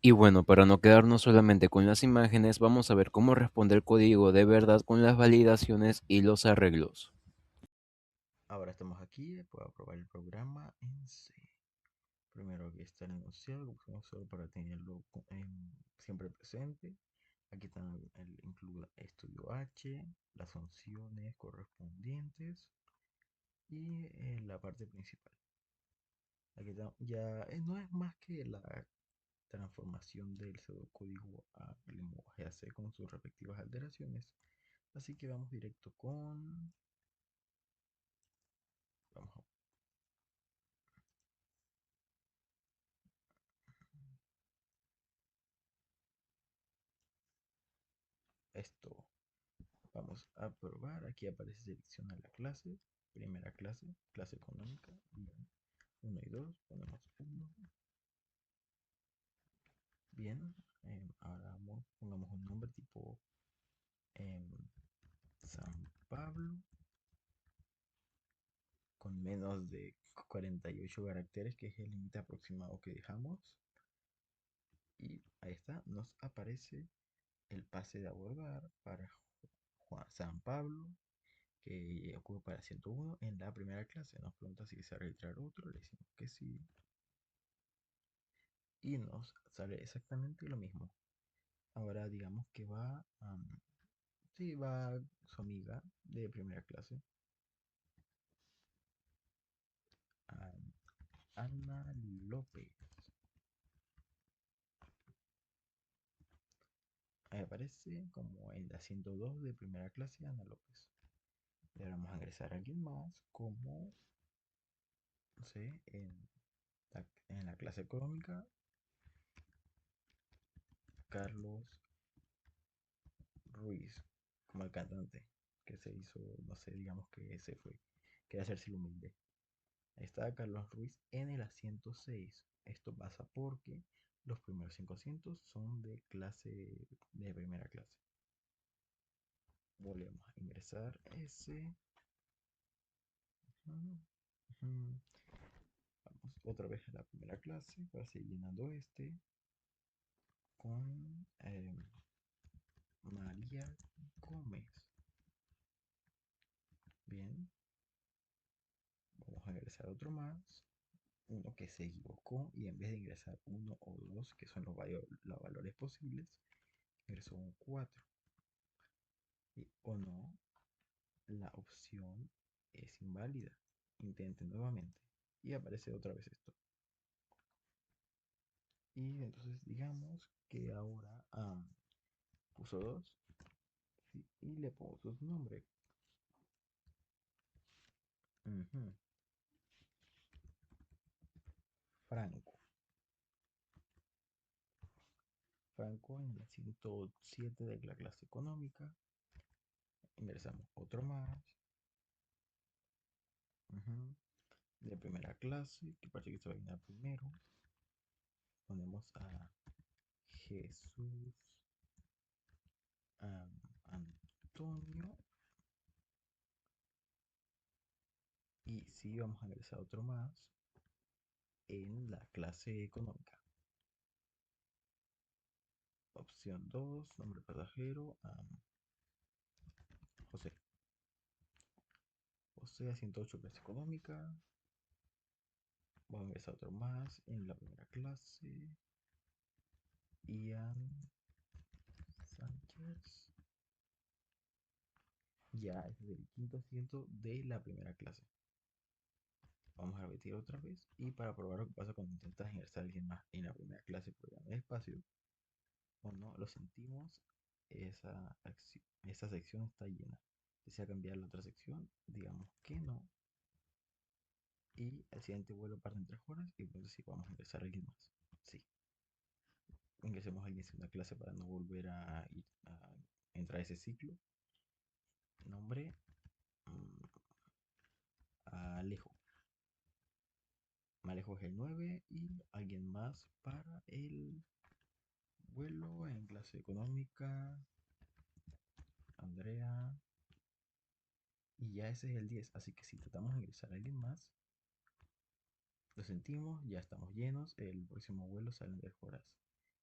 Y bueno, para no quedarnos solamente con las imágenes, vamos a ver cómo responde el código de verdad con las validaciones y los arreglos. Ahora estamos aquí, puedo probar el programa en C. Primero aquí está el enunciado, que usamos solo para tenerlo siempre presente. Aquí está incluye estudio H, las funciones correspondientes y la parte principal. Aquí está, ya no es más que la transformación del pseudocódigo a lenguaje AC con sus respectivas alteraciones. Así que vamos directo con... Vamos a esto. Vamos a probar. Aquí aparece selecciona la clase. Primera clase, clase económica. Bien. 1 y 2. Ponemos 1. Bien. Ahora pongamos un nombre tipo em, San Pablo con menos de 48 caracteres, que es el límite aproximado que dejamos. Y ahí está. Nos aparece el pase de abordar para San Pablo, que ocupa la 101 en la primera clase. Nos pregunta si desea registrar otro, le decimos que sí. Y nos sale exactamente lo mismo. Ahora digamos que va, sí, va su amiga de primera clase, Ana López. Ahí aparece como en la 102 de primera clase, Ana López. Y ahora vamos a ingresar a alguien más, como, no sé, en la clase económica, Carlos Ruiz, como el cantante que se hizo, no sé, digamos que se fue, quiere hacerse el humilde. Ahí está Carlos Ruiz en el asiento 6. Esto pasa porque los primeros 5 asientos son de clase de primera clase. Volvemos a ingresar ese. Vamos otra vez a la primera clase para seguir llenando este con María Gómez. Bien, vamos a ingresar otro más. Uno que se equivocó y en vez de ingresar uno o dos, que son los valores posibles, ingresó un 4. O no, la opción es inválida. Intente nuevamente. Y aparece otra vez esto. Y entonces digamos que ahora puso 2, ¿sí? Y le puso su nombre. Ujú. Franco. Franco en la 107 de la clase económica. Ingresamos otro más. Ujú. De primera clase, que parece que se va a llenar primero. Ponemos a Jesús Antonio. Y sí, vamos a ingresar otro más en la clase económica. Opción 2, nombre pasajero, José. José a 108 clase económica. Vamos a ingresar otro más en la primera clase. Ian Sánchez. Ya es el quinto asiento de la primera clase. Vamos a repetir otra vez. Y para probar lo que pasa cuando intentas ingresar a alguien más en la primera clase por el espacio o no, lo sentimos, esa sección está llena. Desea cambiar la otra sección, digamos que no. Y el siguiente vuelo parte en 3 horas. Y entonces sí, vamos a ingresar a alguien más. Sí, ingresemos a alguien en una clase para no volver a entrar a ese ciclo. Nombre, Alejo. Alejo es el 9 y alguien más para el vuelo en clase económica, Andrea. Y ya ese es el 10. Así que si tratamos de ingresar a alguien más, lo sentimos, ya estamos llenos. El próximo vuelo sale en 3 horas.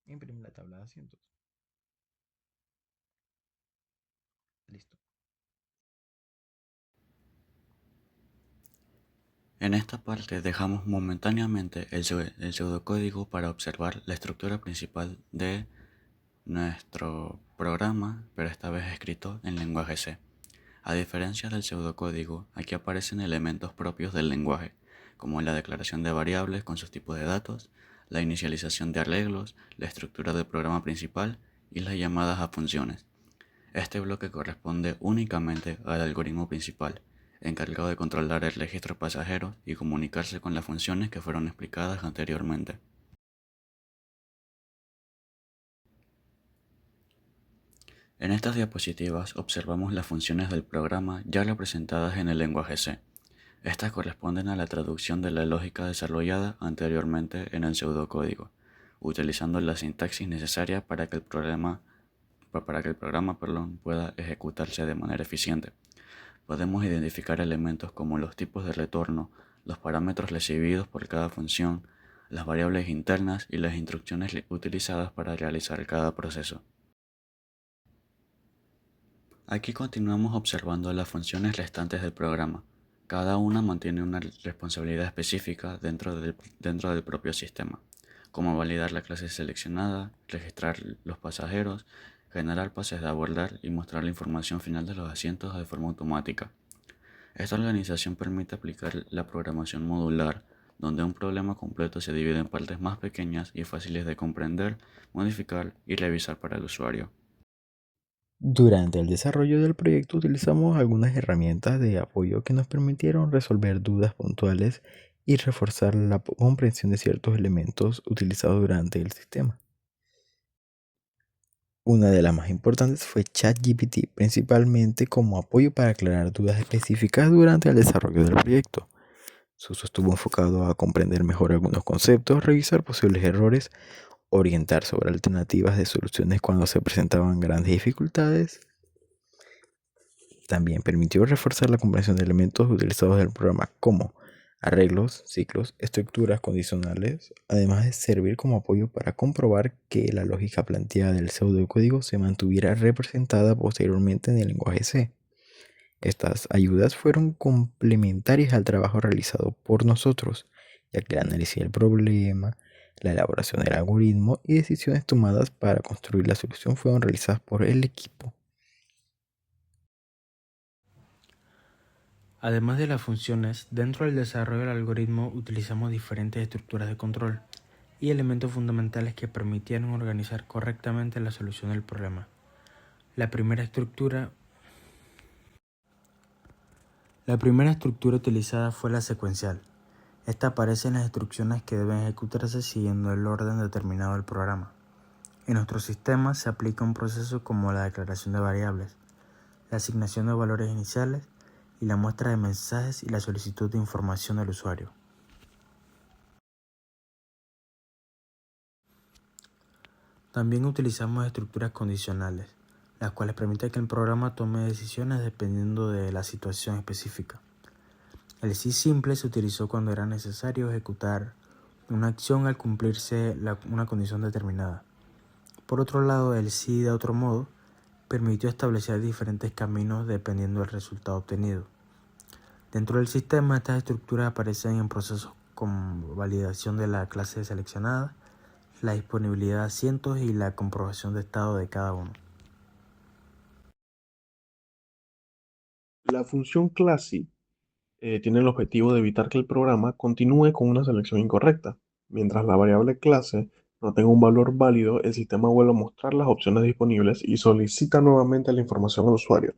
Imprime la tabla de asientos. Listo. En esta parte dejamos momentáneamente el pseudocódigo para observar la estructura principal de nuestro programa, pero esta vez escrito en lenguaje C. A diferencia del pseudocódigo, aquí aparecen elementos propios del lenguaje, como la declaración de variables con sus tipos de datos, la inicialización de arreglos, la estructura del programa principal y las llamadas a funciones. Este bloque corresponde únicamente al algoritmo principal, encargado de controlar el registro pasajero y comunicarse con las funciones que fueron explicadas anteriormente. En estas diapositivas observamos las funciones del programa ya representadas en el lenguaje C. Estas corresponden a la traducción de la lógica desarrollada anteriormente en el pseudocódigo, utilizando la sintaxis necesaria para que el programa pueda ejecutarse de manera eficiente. Podemos identificar elementos como los tipos de retorno, los parámetros recibidos por cada función, las variables internas y las instrucciones utilizadas para realizar cada proceso. Aquí continuamos observando las funciones restantes del programa. Cada una mantiene una responsabilidad específica dentro del propio sistema, como validar la clase seleccionada, registrar los pasajeros, generar pases de abordar y mostrar la información final de los asientos de forma automática. Esta organización permite aplicar la programación modular, donde un problema completo se divide en partes más pequeñas y fáciles de comprender, modificar y revisar para el usuario. Durante el desarrollo del proyecto utilizamos algunas herramientas de apoyo que nos permitieron resolver dudas puntuales y reforzar la comprensión de ciertos elementos utilizados durante el sistema. Una de las más importantes fue ChatGPT, principalmente como apoyo para aclarar dudas específicas durante el desarrollo del proyecto. Su uso estuvo enfocado a comprender mejor algunos conceptos, revisar posibles errores, orientar sobre alternativas de soluciones cuando se presentaban grandes dificultades. También permitió reforzar la comprensión de elementos utilizados del programa como arreglos, ciclos, estructuras condicionales, además de servir como apoyo para comprobar que la lógica planteada del pseudocódigo se mantuviera representada posteriormente en el lenguaje C. Estas ayudas fueron complementarias al trabajo realizado por nosotros, ya que el análisis del problema, la elaboración del algoritmo y decisiones tomadas para construir la solución fueron realizadas por el equipo. Además de las funciones, dentro del desarrollo del algoritmo utilizamos diferentes estructuras de control y elementos fundamentales que permitieron organizar correctamente la solución del problema. La primera estructura utilizada fue la secuencial. Esta aparece en las instrucciones que deben ejecutarse siguiendo el orden determinado del programa. En nuestro sistema se aplica un proceso como la declaración de variables, la asignación de valores iniciales y la muestra de mensajes y la solicitud de información del usuario. También utilizamos estructuras condicionales, las cuales permiten que el programa tome decisiones dependiendo de la situación específica. El sí simple se utilizó cuando era necesario ejecutar una acción al cumplirse una condición determinada. Por otro lado, el sí de otro modo permitió establecer diferentes caminos dependiendo del resultado obtenido. Dentro del sistema, estas estructuras aparecen en procesos como validación de la clase seleccionada, la disponibilidad de asientos y la comprobación de estado de cada uno. La función clase tiene el objetivo de evitar que el programa continúe con una selección incorrecta. Mientras la variable clase no tenga un valor válido, el sistema vuelve a mostrar las opciones disponibles y solicita nuevamente la información al usuario.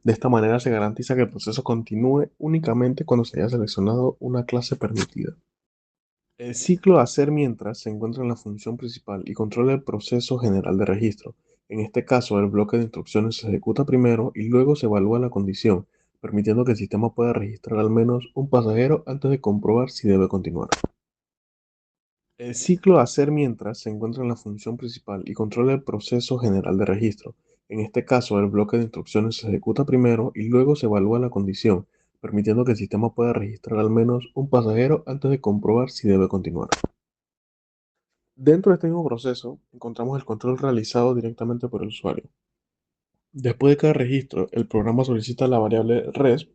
De esta manera se garantiza que el proceso continúe únicamente cuando se haya seleccionado una clase permitida. El ciclo hacer mientras se encuentra en la función principal y controla el proceso general de registro. En este caso, el bloque de instrucciones se ejecuta primero y luego se evalúa la condición, permitiendo que el sistema pueda registrar al menos un pasajero antes de comprobar si debe continuar. El ciclo hacer mientras se encuentra en la función principal y controla el proceso general de registro. En este caso, el bloque de instrucciones se ejecuta primero y luego se evalúa la condición, permitiendo que el sistema pueda registrar al menos un pasajero antes de comprobar si debe continuar. Dentro de este mismo proceso, encontramos el control realizado directamente por el usuario. Después de cada registro, el programa solicita la variable resp,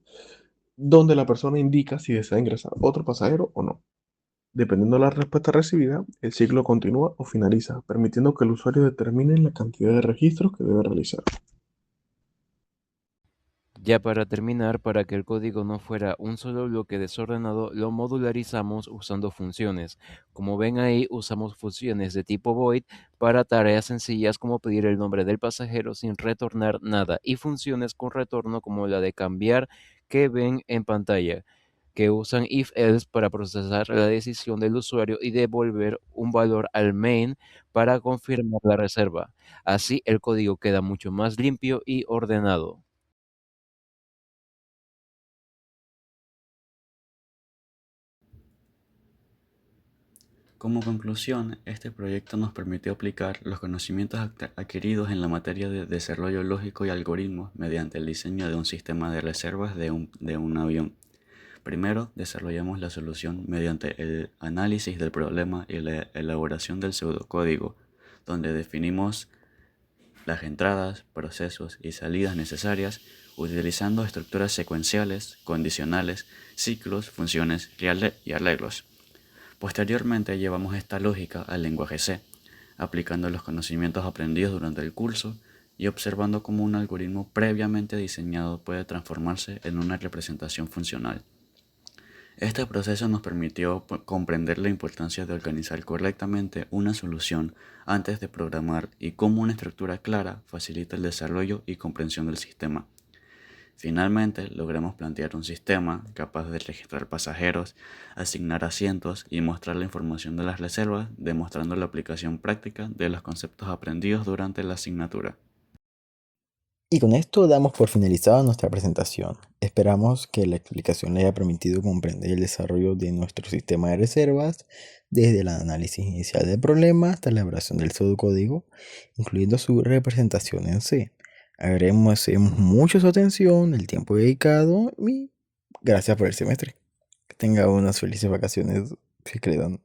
donde la persona indica si desea ingresar otro pasajero o no. Dependiendo de la respuesta recibida, el ciclo continúa o finaliza, permitiendo que el usuario determine la cantidad de registros que debe realizar. Ya para terminar, para que el código no fuera un solo bloque desordenado, lo modularizamos usando funciones. Como ven ahí, usamos funciones de tipo void para tareas sencillas como pedir el nombre del pasajero sin retornar nada y funciones con retorno como la de cambiar que ven en pantalla, que usan if-else para procesar la decisión del usuario y devolver un valor al main para confirmar la reserva. Así el código queda mucho más limpio y ordenado. Como conclusión, este proyecto nos permitió aplicar los conocimientos adquiridos en la materia de desarrollo lógico y algoritmos mediante el diseño de un sistema de reservas de un avión. Primero, desarrollamos la solución mediante el análisis del problema y la elaboración del pseudocódigo, donde definimos las entradas, procesos y salidas necesarias utilizando estructuras secuenciales, condicionales, ciclos, funciones y arreglos. Posteriormente llevamos esta lógica al lenguaje C, aplicando los conocimientos aprendidos durante el curso y observando cómo un algoritmo previamente diseñado puede transformarse en una representación funcional. Este proceso nos permitió comprender la importancia de organizar correctamente una solución antes de programar y cómo una estructura clara facilita el desarrollo y comprensión del sistema. Finalmente, logramos plantear un sistema capaz de registrar pasajeros, asignar asientos y mostrar la información de las reservas, demostrando la aplicación práctica de los conceptos aprendidos durante la asignatura. Y con esto damos por finalizada nuestra presentación. Esperamos que la explicación le haya permitido comprender el desarrollo de nuestro sistema de reservas, desde el análisis inicial del problema hasta la elaboración del pseudocódigo, incluyendo su representación en C. Agradecemos mucho su atención, el tiempo dedicado y gracias por el semestre. Que tenga unas felices vacaciones, si es que le dan.